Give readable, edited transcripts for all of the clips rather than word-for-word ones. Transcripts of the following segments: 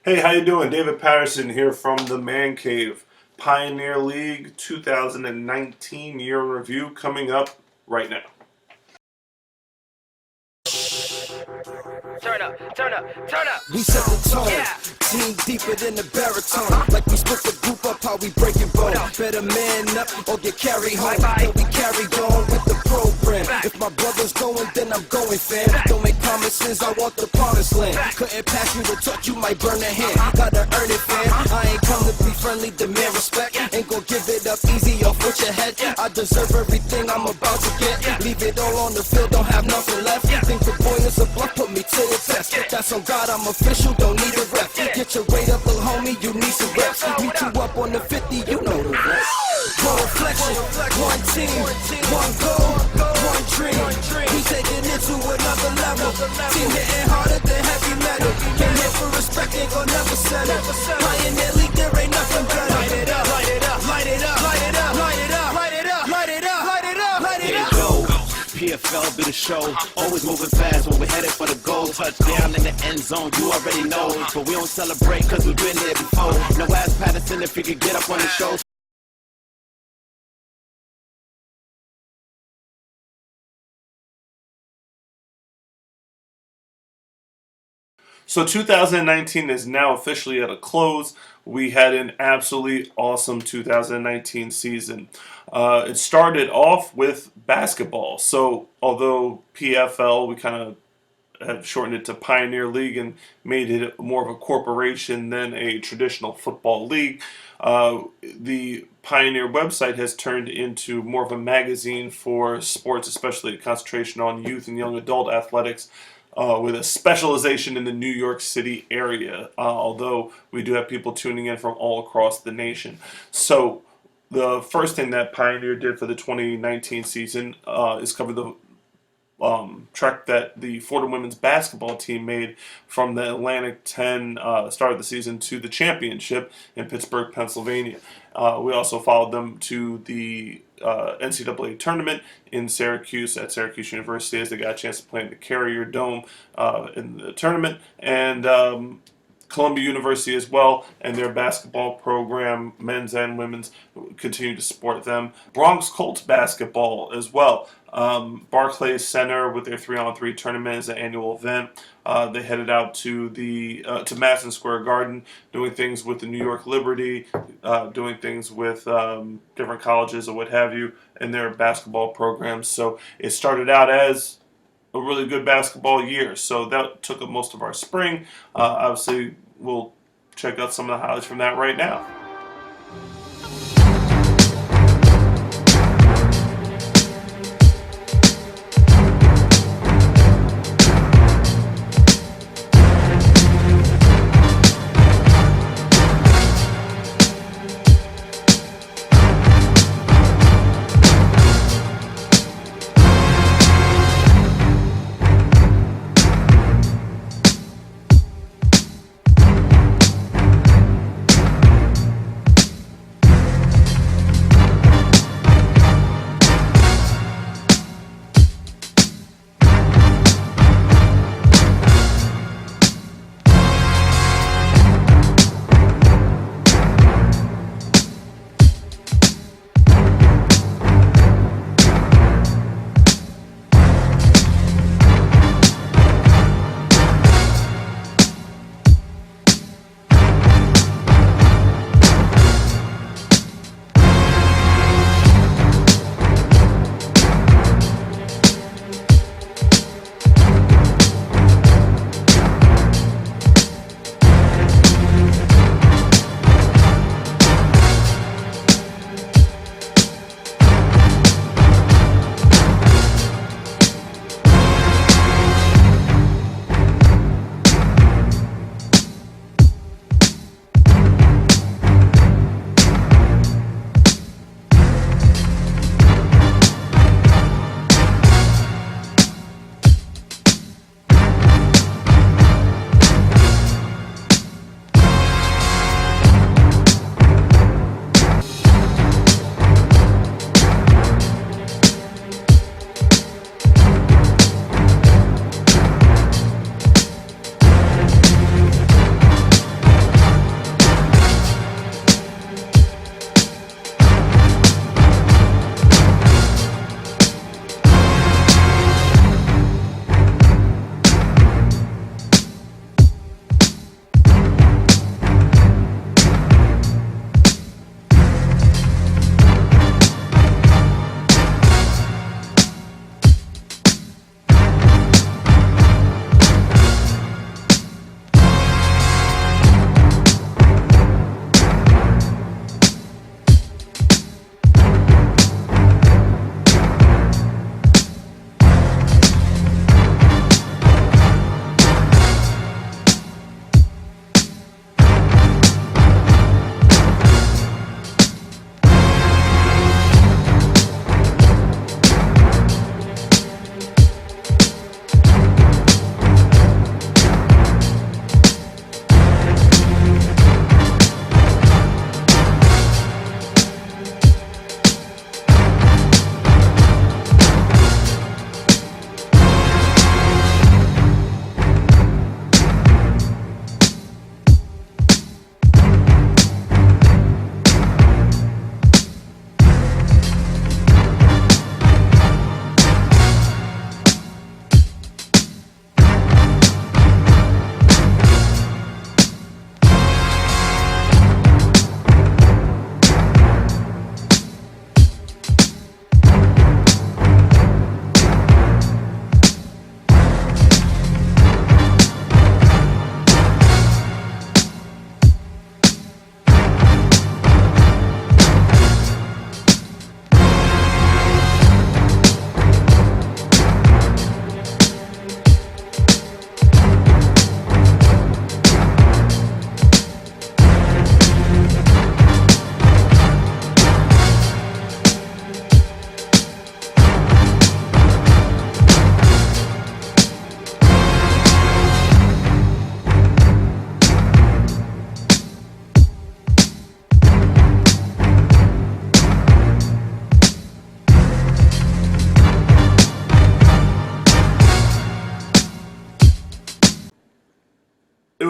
Hey, how you doing? David Patterson here from the Man Cave. Pioneer League 2019 year in review coming up right now. Turn up, turn up, turn up. We set the tone, Yeah. team deeper than the baritone. Like we split the group up, how we break it bone. Better man up or get carried home. Bye-bye. Then we carry on with the program. If my brother's going, then I'm going, fam. Don't make promises, I want the promised land. Couldn't pass me the torch, you might burn a hand. Gotta earn it, fam. I ain't come to be friendly, demand respect. Ain't gon' give it up easy off with your head. I deserve everything I'm about to get. Leave it all on the field, don't have nothing left. Think the boy is a bluff, put me to the test. That's on God, I'm official, don't need a rep. Get your weight up, little homie, you need some reps. Meet you up on the 50, you know the rest. One reflection, one team, one goal, one dream. We taking it to another level. Team hitting harder than heavy metal. Came here for respect, ain't gon' never settle. Pioneer League, there ain't nothing better. Light it up, light it up, light it up, light it up, light it up, light it up, light it up, light it up, light it up. PFL be the show, always moving fast when we're headed for the goal. Touchdown in the end zone, you already know. But we don't celebrate cause we've been there before. No ass Patterson if you could get up on the show. So 2019 is now officially at a close. We had an absolutely awesome 2019 season. It started off with basketball. So although PFL, we kind of have shortened it to Pioneer League and made it more of a corporation than a traditional football league. The Pioneer website has turned into more of a magazine for sports, especially a concentration on youth and young adult athletics. With a specialization in the New York City area, although we do have people tuning in from all across the nation. So the first thing that Pioneer did for the 2019 season is cover the trek that the Florida women's basketball team made from the Atlantic 10 start of the season to the championship in Pittsburgh, Pennsylvania. We also followed them to the NCAA tournament in Syracuse at Syracuse University as they got a chance to play in the Carrier Dome in the tournament, and Columbia University as well, and their basketball program, men's and women's, continue to support them. Bronx Colts basketball as well. Barclays Center with their 3-on-3 tournament is an annual event. They headed out to to Madison Square Garden, doing things with the New York Liberty, doing things with different colleges or what have you in their basketball programs. So it started out as a really good basketball year. So that took up most of our spring. Obviously, we'll check out some of the highlights from that right now.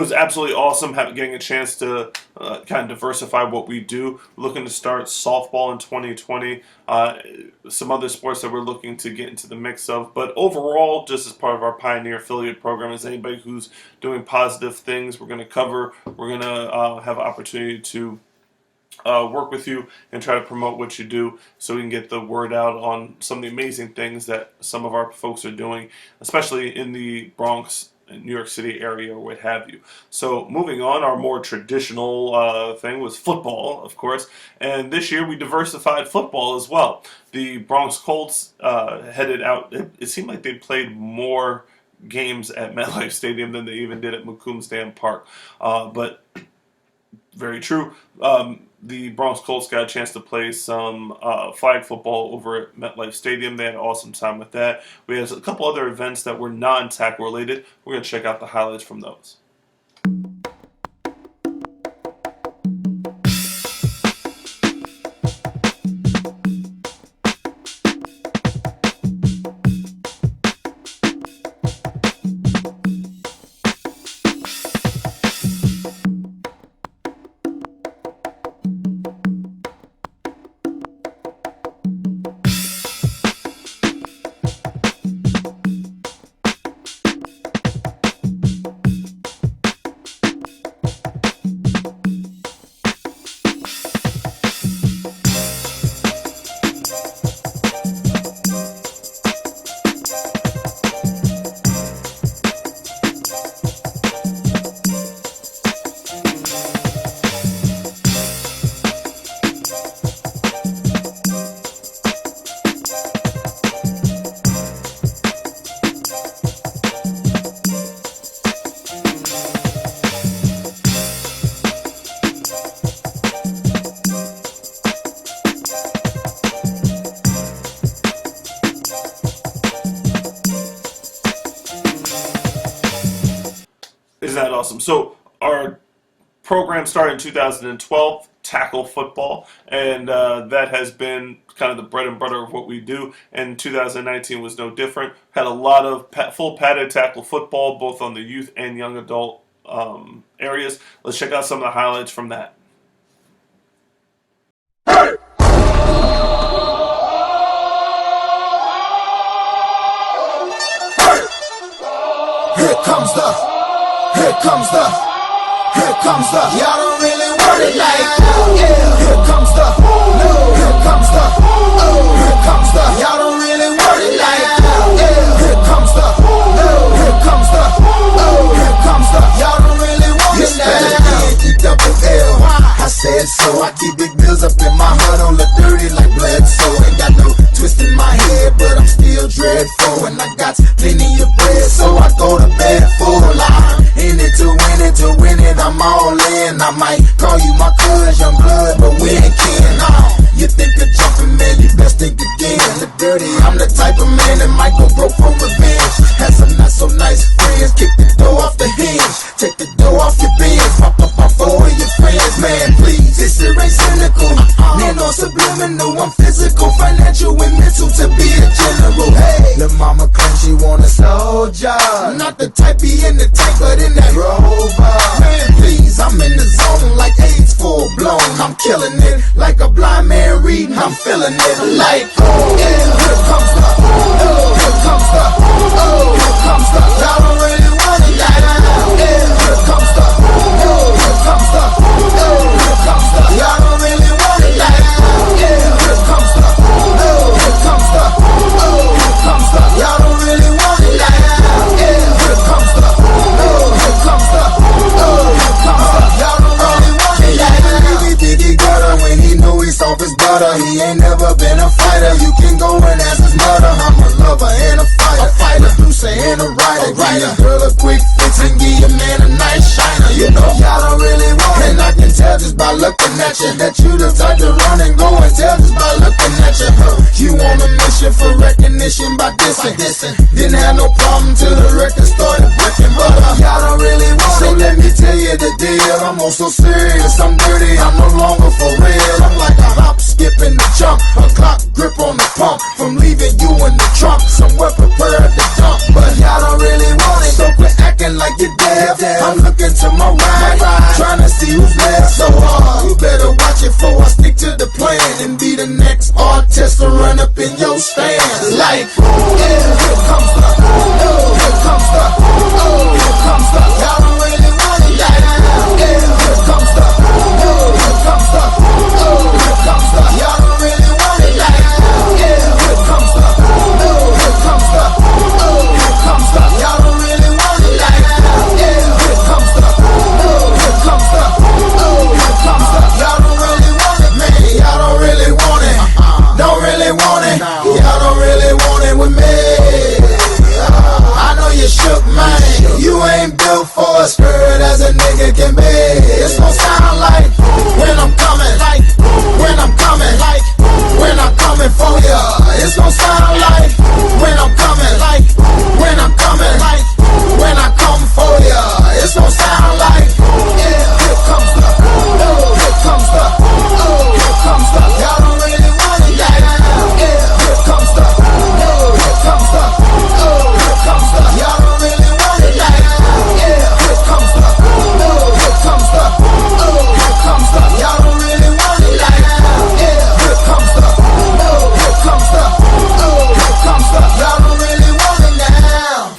was absolutely awesome getting a chance to kind of diversify what we do. We're looking to start softball in 2020, some other sports that we're looking to get into the mix of. But overall, just as part of our Pioneer affiliate program, is anybody who's doing positive things, we're going to cover. We're going to have an opportunity to work with you and try to promote what you do so we can get the word out on some of the amazing things that some of our folks are doing, especially in the Bronx, New York City area, or what have you. So moving on, our more traditional thing was football, of course, and this year we diversified football as well. The Bronx Colts headed out. It seemed like they played more games at MetLife Stadium than they even did at Macomb Dam Park, but very true. The Bronx Colts got a chance to play some flag football over at MetLife Stadium. They had an awesome time with that. We had a couple other events that were non-tackle related. We're going to check out the highlights from those. Isn't that awesome? So our program started in 2012, tackle football, and that has been kind of the bread and butter of what we do, and 2019 was no different. Had a lot of full padded tackle football, both on the youth and young adult areas. Let's check out some of the highlights from that. Here comes the, y'all don't really want it like that. Yeah. Here comes the, here comes the, here comes the, y'all don't really want it like that. Yeah. Here comes the, here comes the, here comes the, y'all don't really want it like that. E-double-L, I said so. I keep big bills up in my heart on the dirty like Bledsoe. Ain't got no twist in my head, but I'm still dreadful. And I got plenty of bread, so I go to bed full of lies. In it to win it, I'm all in. I might call you my cuz, young blood, but we ain't kin. You think of jumping, man, you best think again. The dirty, I'm the type of man that might go broke for revenge. Had some not so nice friends, kick the door off the hinge. Take the door off your bins, pop up on 4 of your friends. Man, please, this shit ain't cynical. Man, on subliminal, I'm physical, financial, and mental to be a general. Hey, lil' mama claim she want a soldier. Not the type be in the tank, but in that rover. Man, please, I'm in the zone like AIDS full blown. I'm killing it like a blind man reading. I'm feeling it like, oh yeah. Here comes the, here comes the, here comes the. Y'all don't really want it like that. Yeah. Here comes the, here comes the, here comes the. Y'all don't really want it like that. Yeah. Here comes the, here comes the, here comes the. Y'all don't really want it like that. Yeah. Here comes the, here comes the, here comes the. Y'all don't really want it like that. He think he got her when he know he's off his butter. He ain't never been a fighter. You can go and ask his mother. I'm a lover and a fighter. Producer and a writer. Give your girl a quick fix and give your man a nice shiner. You know y'all don't really want it. And I can tell just by looking at you that you the type to run and go and tell just by looking at you. You on a mission for recognition by dissing. Didn't have no problem till the record started breaking. But y'all don't really want it. So let me tell you the deal. I'm also serious. I'm dirty. I'm no longer for real. I'm like a hop, skip, and a jump. A clock grip on the pump. From leaving you in the trunk. Somewhere prepared to dump. But y'all don't really want it. So quit acting like you're dead. left. I'm looking to my right, trying to see who's left. So you better watch it for I stick to the plan and be the next artist to run up in your stand. Like, here comes the, here comes the, here comes the. Y'all don't really want it like, here comes the, here comes the, here comes the. Y'all don't really want it like, here comes the, here comes the, here comes the. Y'all don't really want it like, here comes the, here comes the, here comes the. Y'all don't really want it, man. Y'all don't really want it. Don't really want it. Y'all don't really want it with me. I know you shook, man. You ain't built for a skirt as a nigga can be. It's gon' sound like when I'm coming, like when I'm coming, like when I'm coming for ya. It's gon' sound like when I'm coming, like when I'm coming, like when I come for ya. It's gon' sound like here comes the, here comes the, here comes the. Y'all don't really want it like here comes the, here comes the, here comes the. Y'all don't really want it like here comes the, here comes the, here comes the. Y'all don't really want it like here comes the, here comes the, here comes the. Y'all don't really want it now.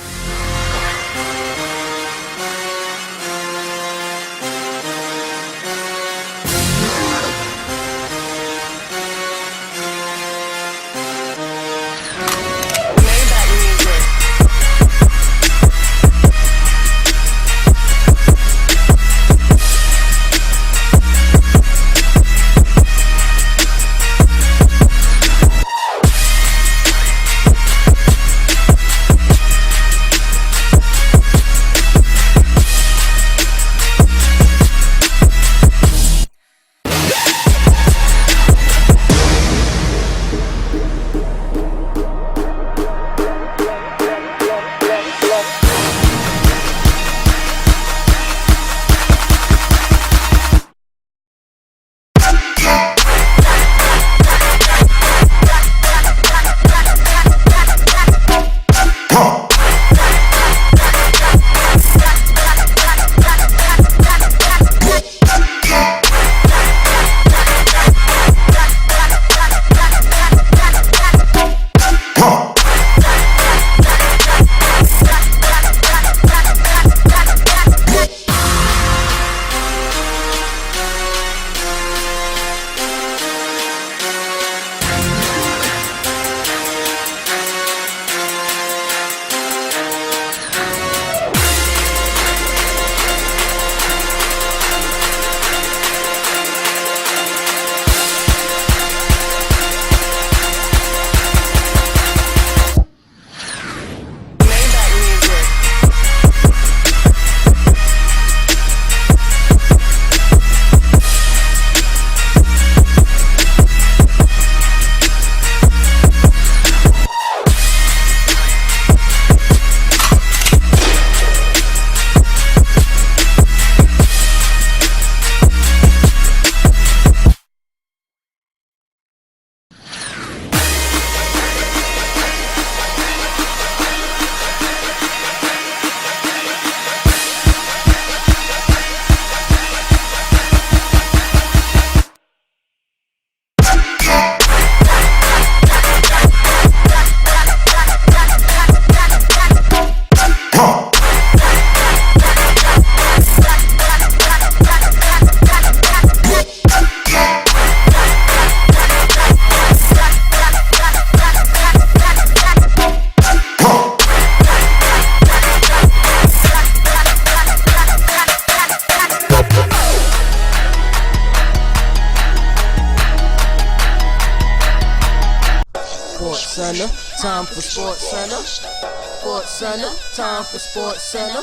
Center, time for Sports Center. Sports Center, time for Sports Center.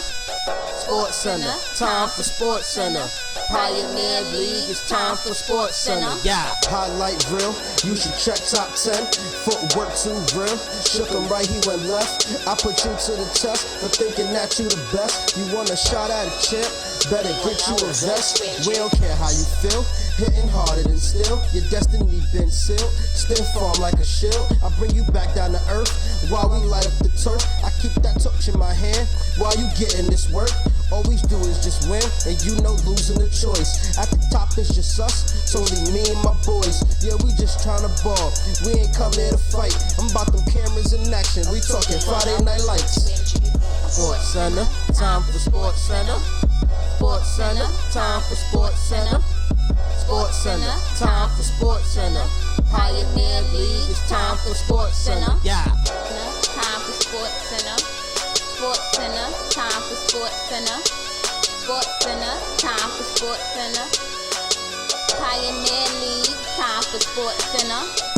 Sports Center, time for Sports Center. Pioneer League, it's time for Sports Center. Yeah, highlight real, you should check top 10. Footwork too real, shook him right, he went left. I put you to the test for thinking that you the best. You want a shot at a champ? Better get you a vest. We don't care how you feel, hitting harder than steel. Your destiny been sealed, still form like a shield. I bring you back down to earth while we light up the turf. I keep that touch in my hand while you getting this work. All we do is just win, and you know losing the choice. At the top is just us, it's only me and my boys. Yeah, we just tryna ball, we ain't come here to fight. I'm about them cameras in action, we talking Friday Night Lights. Sports Center, time for Sports Center. Sports Center, time for Sports Center. Sports Center, time for Sports Center. Pioneer League, it's time for Sports Center. Yeah. Time for Sports Center. Sports Center, time for Sports Center. Sports Center, time for Sports Center. Pioneer League, time for Sports Center.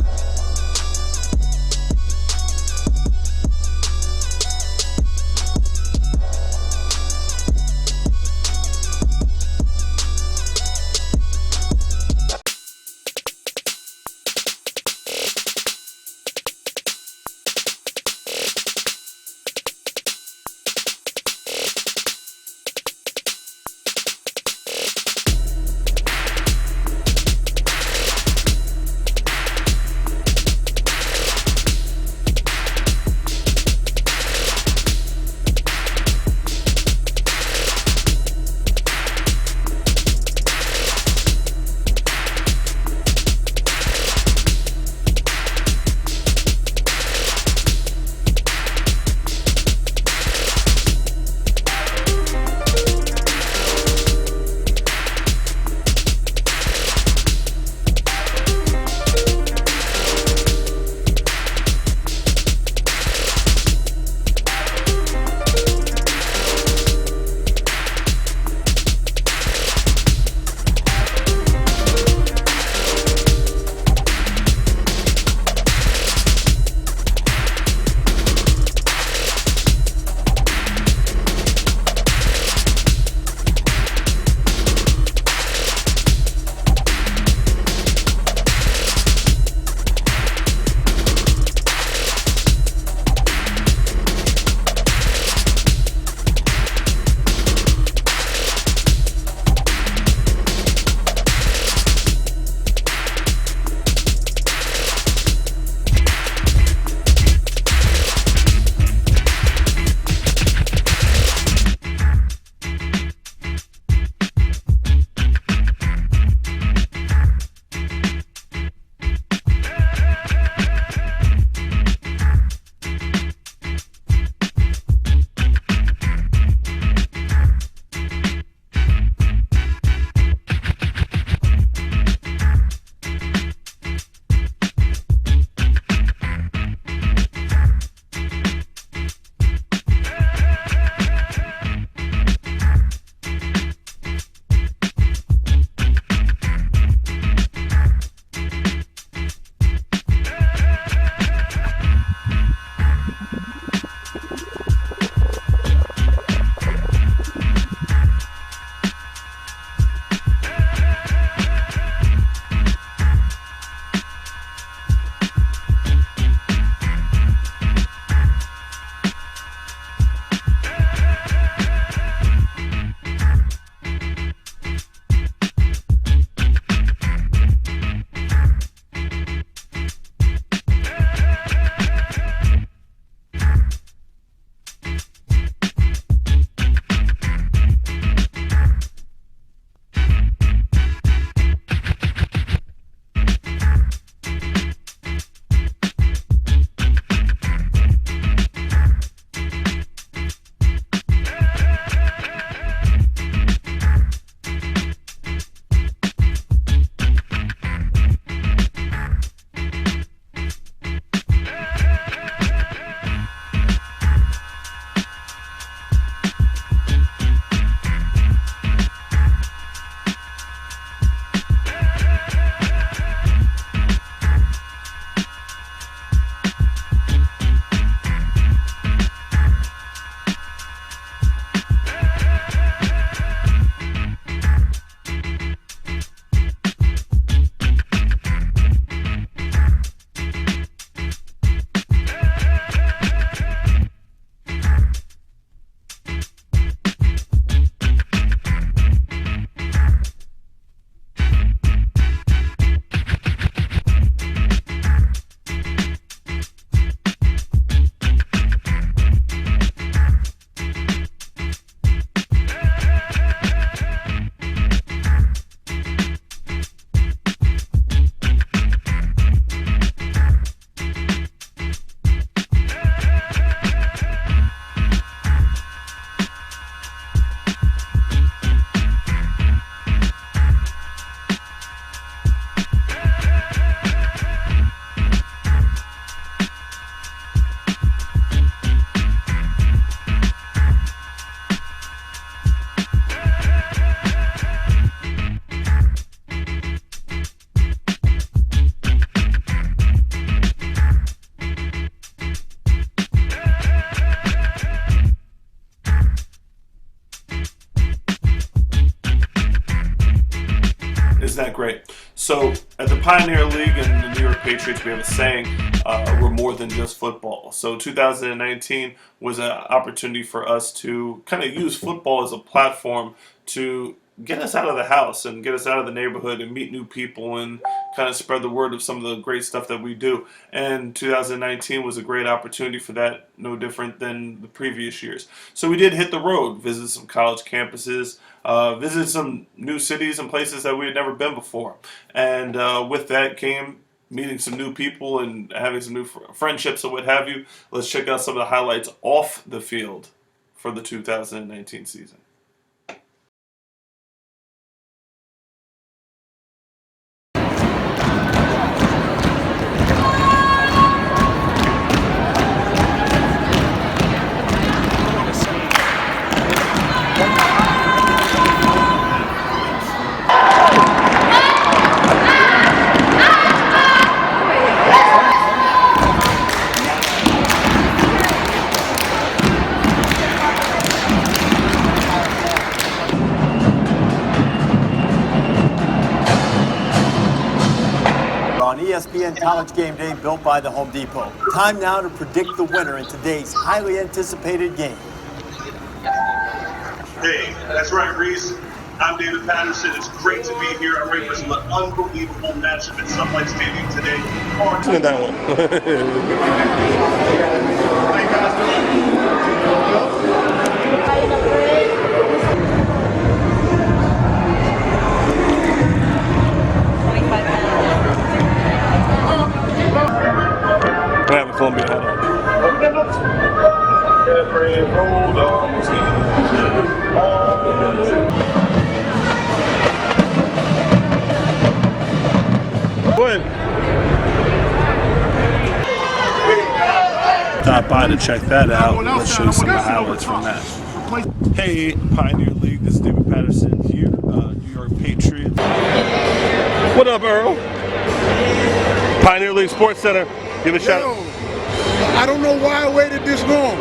that great? So at the Pioneer League and the New York Patriots, we have a saying, we're more than just football. So 2019 was an opportunity for us to kind of use football as a platform to get us out of the house and get us out of the neighborhood and meet new people and kind of spread the word of some of the great stuff that we do. And 2019 was a great opportunity for that, no different than the previous years. So we did hit the road, visit some college campuses, visit some new cities and places that we had never been before. And with that came meeting some new people and having some new friendships and what have you. Let's check out some of the highlights off the field for the 2019 season. On ESPN College Game Day, built by the Home Depot. Time now to predict the winner in today's highly anticipated game. Hey, that's right, Reese. I'm David Patterson. It's great to be here. I'm ready for some unbelievable matchup at Sun Life Stadium today. That one. I have a Columbia hat on. Go ahead. Stop by to check that out. Let's show you some of the highlights from that. Hey, Pioneer League. This is David Patterson here, New York Patriots. What up, Earl? Pioneer League Sports Center. Give a shout out. I don't know why I waited this long.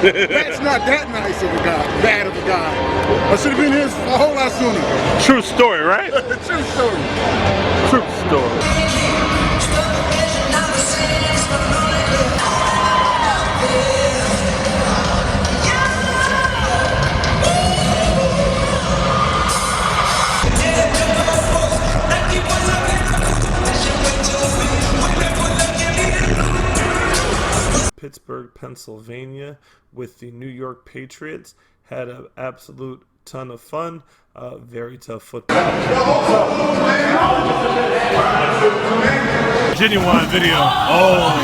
That's not that nice of a guy, bad of a guy. I should have been here a whole lot sooner. True story, right? True story. True story. Pittsburgh, Pennsylvania, with the New York Patriots. Had an absolute ton of fun. Very tough football. Genuine video. Oh.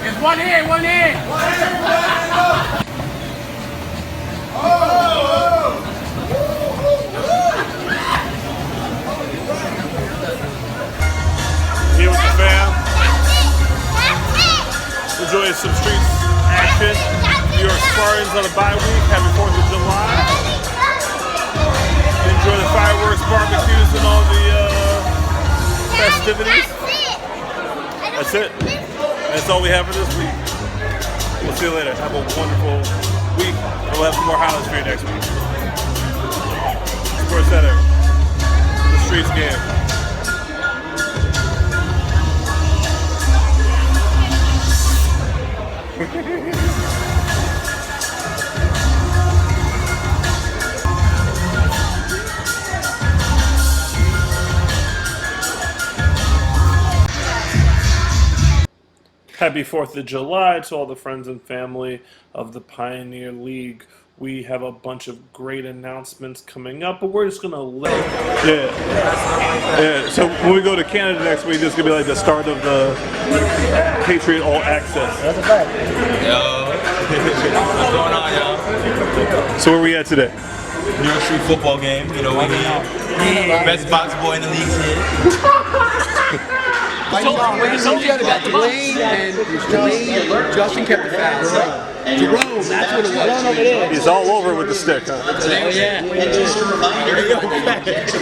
It's one hand, one hand. Here with the fam. Enjoy some street action. New York Spartans on a bye week. Happy 4th of July. Enjoy the fireworks, barbecues, and all the festivities. That's it. That's all we have for this week. We'll see you later. Have a wonderful week. We'll have some more highlights for you next week. Sports Center. The Streets game. Happy 4th of July to all the friends and family of the Pioneer League. We have a bunch of great announcements coming up, but we're just going to let it. Yeah. So when we go to Canada next week, this is going to be like the start of the Patriot All Access. That's a fact. Yo. What's going on, y'all? So where are we at today? New York Street football game. You know, we need best box boy in the league here. Dwayne, Justin kept the fast. Jerome, that's what it was. He's all over with the stick, huh? And just a reminder,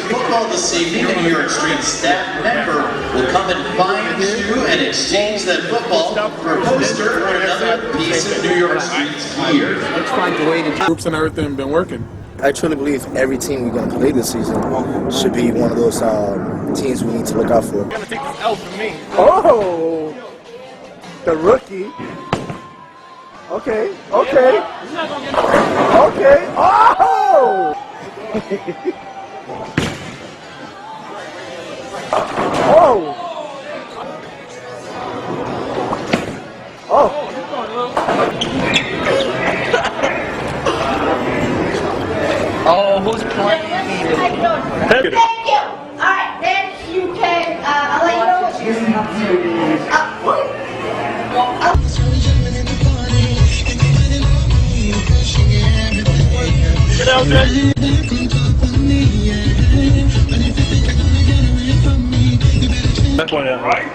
football this evening, a New York Street staff member will come and find you and exchange that football for a poster or another piece of New York Street's gear. Let's find Dwayne and Groups and everything been working. I truly believe every team we're going to play this season should be one of those teams we need to look out for. Gonna take this L from me. Oh, the rookie. Okay. Okay. Oh! Oh! Oh! Oh, who's playing? Thank you. All right, then you can. I'll let you know. Get out there. That's why I'm right.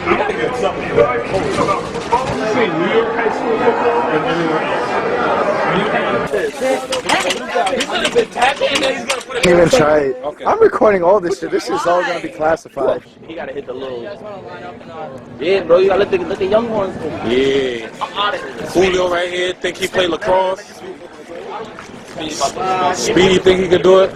We gotta get something between New York high school football and Can't even try it. I'm recording all this shit. This is all gonna be classified. You gotta hit the little. Yeah, bro, you gotta let the young ones go. Yeah. Julio right here think he played lacrosse. Speedy think he could do it.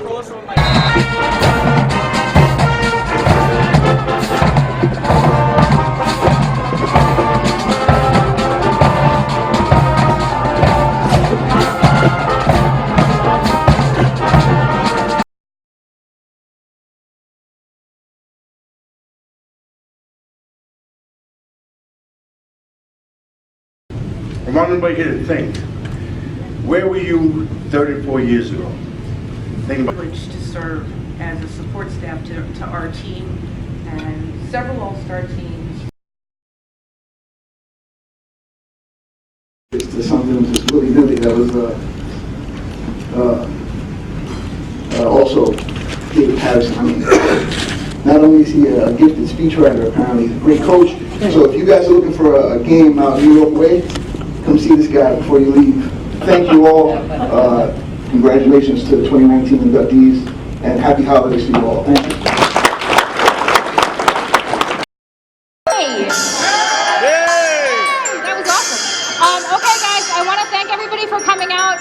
I want everybody here to think, where were you 34 years ago? Think about Privileged to serve as a support staff to our team and several all-star teams. To something just really nifty that was also David Patterson. I mean, not only is he a gifted speechwriter, apparently he's a great coach. So if you guys are looking for a game out New York way, come see this guy before you leave. Thank you all. Congratulations to the 2019 inductees, and happy holidays to you all. Thank you. That was awesome. Okay, guys, I want to thank everybody for coming out.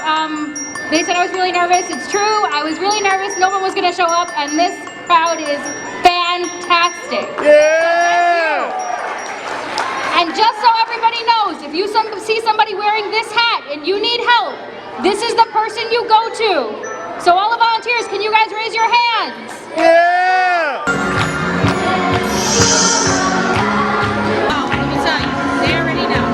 They said I was really nervous. It's true. I was really nervous. No one was going to show up, and this crowd is fantastic. Yeah! And just so everybody knows, if you see somebody wearing this hat and you need help, this is the person you go to. So all the volunteers, can you guys raise your hands? Yeah! Let me tell you, they already know.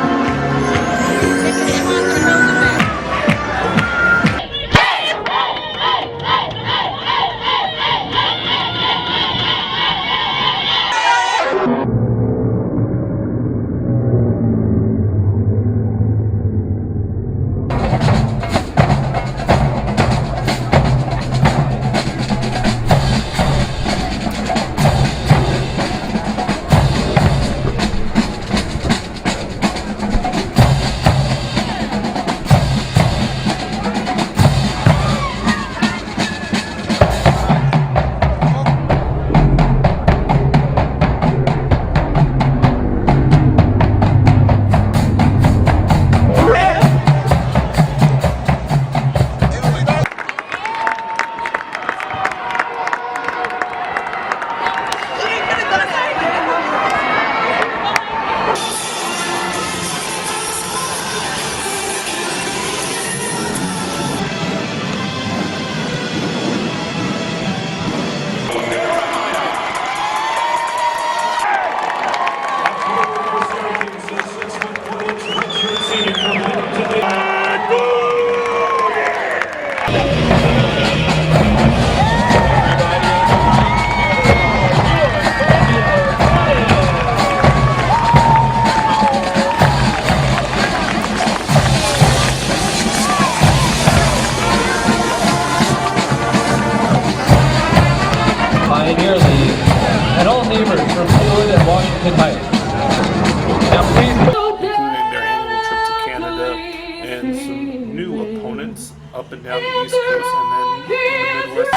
and all neighbors from Wood and Washington Heights. Now please, including their annual trip to Canada and some new opponents up and down the East Coast and then in the Midwest.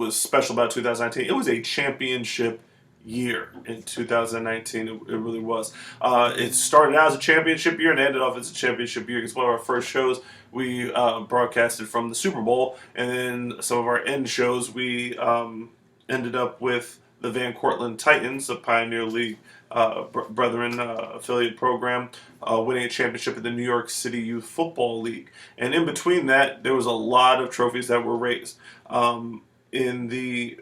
Special about 2019, it was a championship year in 2019. It really was. It started out as a championship year and ended off as a championship year. It's one of our first shows we broadcasted from the Super Bowl, and then some of our end shows we ended up with the Van Cortlandt Titans, a Pioneer League Brethren affiliate program, winning a championship in the New York City Youth Football League. And in between that, there was a lot of trophies that were raised. In the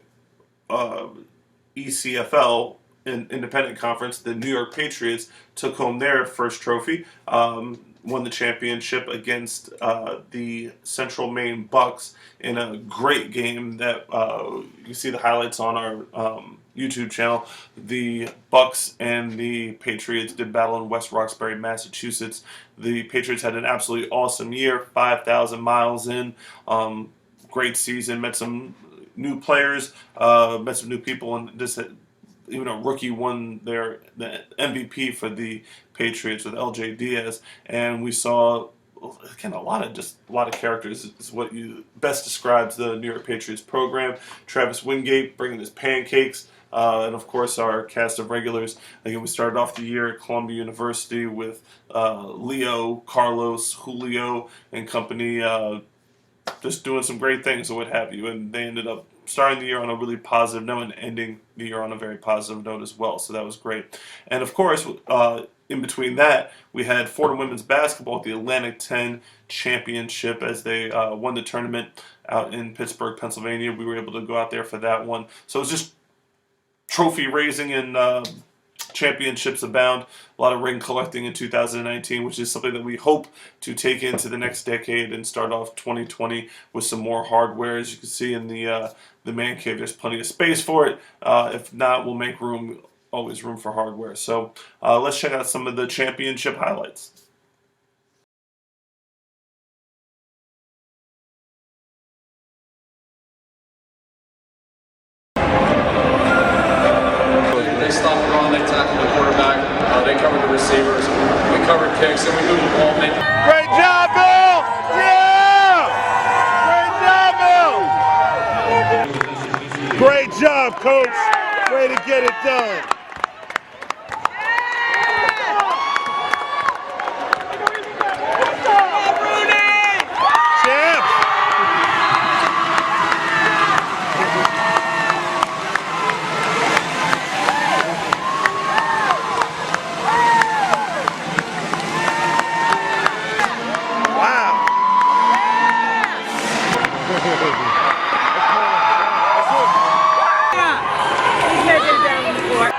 ECFL Independent Conference, the New York Patriots took home their first trophy, won the championship against the Central Maine Bucks in a great game that you see the highlights on our YouTube channel. The Bucks and the Patriots did battle in West Roxbury, Massachusetts. The Patriots had an absolutely awesome year, 5,000 miles in, great season, met some new players, met some new people, and just even a rookie won the MVP for the Patriots with LJ Diaz, and we saw again a lot of characters is what you best describes the New York Patriots program. Travis Wingate bringing his pancakes, and of course our cast of regulars. Again, we started off the year at Columbia University with Leo, Carlos, Julio, and company. Just doing some great things or what have you, and they ended up starting the year on a really positive note and ending the year on a very positive note as well, so that was great. And of course, in between that, we had Fordham women's basketball at the Atlantic 10 Championship as they won the tournament out in Pittsburgh, Pennsylvania. We were able to go out there for that one, so it was just trophy raising and championships abound. A lot of ring collecting in 2019, which is something that we hope to take into the next decade and start off 2020 with some more hardware. As you can see in the man cave, there's plenty of space for it. If not, we'll make room, always room for hardware. So let's check out some of the championship highlights. They stopped the run, they tackled the quarterback, they covered the receivers, we covered kicks, and we moved the ball. Great job, Bill! Yeah! Great job, Bill! Great job, Coach. Way to get it done.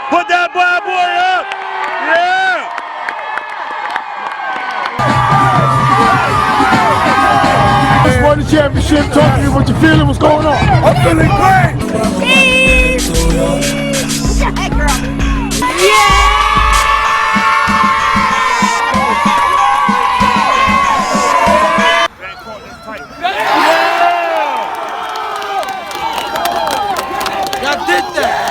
Put that bad boy up! Yeah! Just won the championship. Talk to me what you're feeling, what's going on. I'm feeling great! Y'all did that!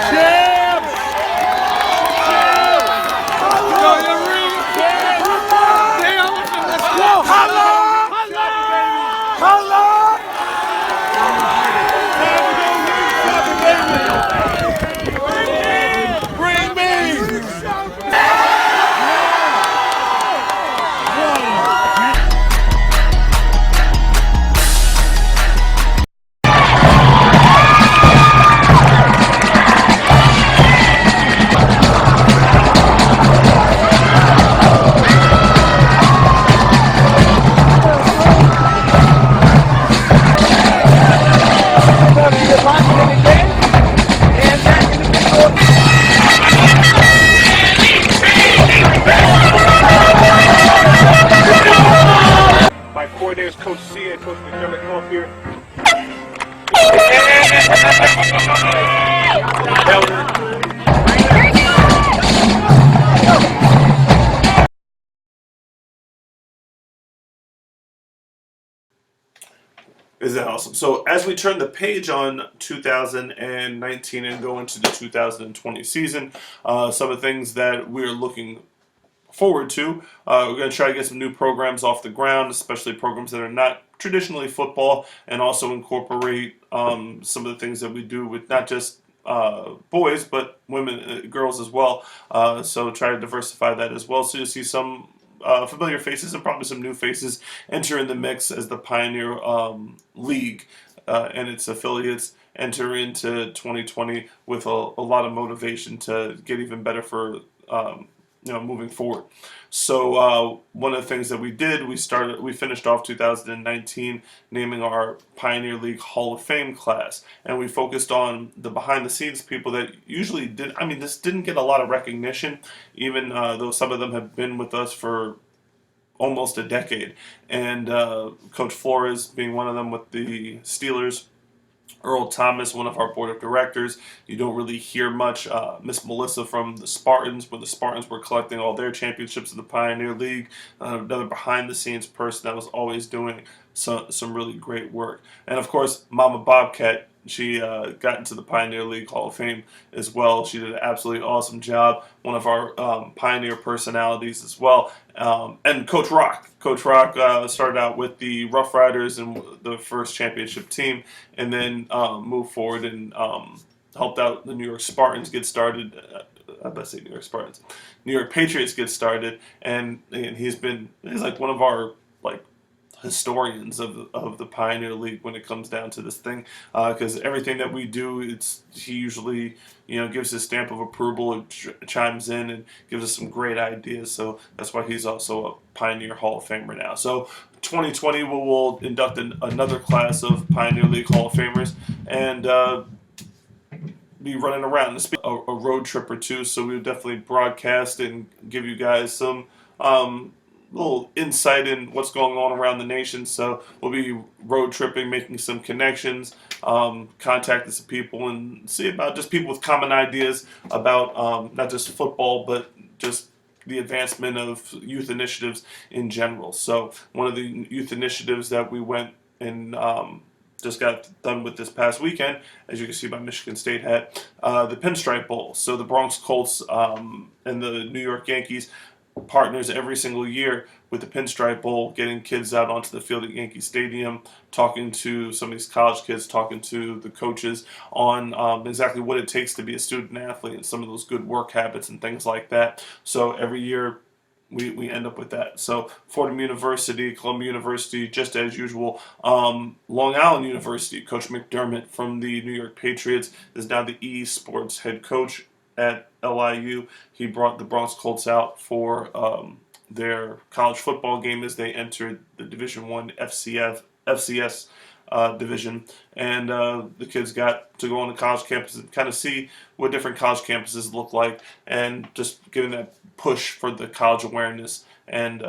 Isn't that awesome? So as we turn the page on 2019 and go into the 2020 season, some of the things that we're looking forward to. We're going to try to get some new programs off the ground, especially programs that are not traditionally football, and also incorporate some of the things that we do with not just boys, but women, girls as well. So try to diversify that as well. So you'll see some familiar faces and probably some new faces enter in the mix as the Pioneer League and its affiliates enter into 2020 with a lot of motivation to get even better for moving forward. So one of the things that we did, we finished off 2019 naming our Pioneer League Hall of Fame class, and we focused on the behind the scenes people that usually did. I mean, this didn't get a lot of recognition, even though some of them have been with us for almost a decade. And Coach Flores being one of them with the Steelers. Earl Thomas, one of our board of directors. You don't really hear much. Miss Melissa from the Spartans, when the Spartans were collecting all their championships in the Pioneer League. Another behind-the-scenes person that was always doing some really great work. And, of course, Mama Bobcat, she got into the Pioneer League Hall of Fame as well. She did an absolutely awesome job. One of our Pioneer personalities as well. And Coach Rock. Coach Rock started out with the Rough Riders and the first championship team, and then moved forward and helped out the New York Spartans get started. I bet say New York Spartans, New York Patriots get started, and he's like one of our historians of the Pioneer League when it comes down to this thing, because everything that we do, he usually gives his stamp of approval and chimes in and gives us some great ideas. So that's why he's also a Pioneer Hall of Famer now. So 2020 we'll induct another class of Pioneer League Hall of Famers and be running around a road trip or two. So we'll definitely broadcast and give you guys some little insight in what's going on around the nation. So we'll be road tripping, making some connections, contacting some people, and see about just people with common ideas about not just football, but just the advancement of youth initiatives in general. So one of the youth initiatives that we went and just got done with this past weekend, as you can see by Michigan State hat, the Pinstripe Bowl. So the Bronx Colts and the New York Yankees partners every single year with the Pinstripe Bowl, getting kids out onto the field at Yankee Stadium, talking to some of these college kids, talking to the coaches on exactly what it takes to be a student athlete and some of those good work habits and things like that. So every year we end up with that. So Fordham University, Columbia University, just as usual. Long Island University, Coach McDermott from the New York Patriots is now the eSports head coach at LIU. He brought the Bronx Colts out for their college football game as they entered the Division I FCS division, and the kids got to go on the college campus and kind of see what different college campuses look like, and just giving that push for the college awareness and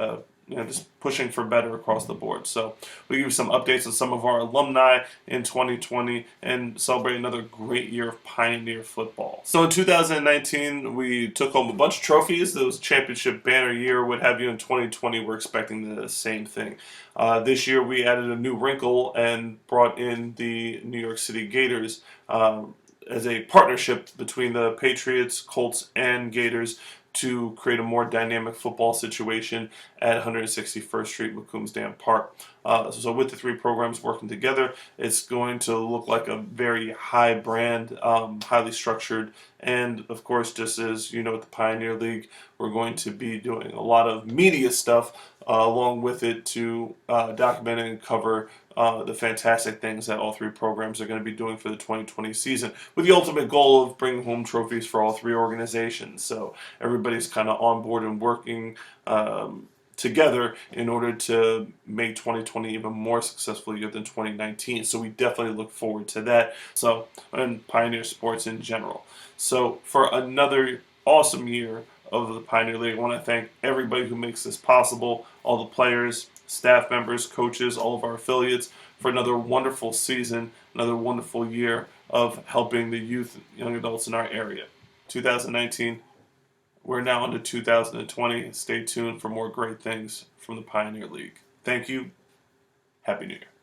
just pushing for better across the board. So we give you some updates on some of our alumni in 2020 and celebrate another great year of Pioneer football. So in 2019, we took home a bunch of trophies. It was a championship banner year, what have you. In 2020, we're expecting the same thing. This year, we added a new wrinkle and brought in the New York City Gators as a partnership between the Patriots, Colts, and Gators to create a more dynamic football situation at 161st Street, McCombs Dam Park. So with the three programs working together, it's going to look like a very high brand, highly structured, and of course, just as you know, at the Pioneer League, we're going to be doing a lot of media stuff along with it to document and cover the fantastic things that all three programs are going to be doing for the 2020 season, with the ultimate goal of bringing home trophies for all three organizations. So everybody's kind of on board and working together in order to make 2020 even more successful year than 2019. So we definitely look forward to that. So, and Pioneer sports in general. So for another awesome year of the Pioneer League, I want to thank everybody who makes this possible, all the players, staff members, coaches, all of our affiliates, for another wonderful season, another wonderful year of helping the youth and young adults in our area. 2019, we're now into 2020. Stay tuned for more great things from the Pioneer League. Thank you. Happy New Year.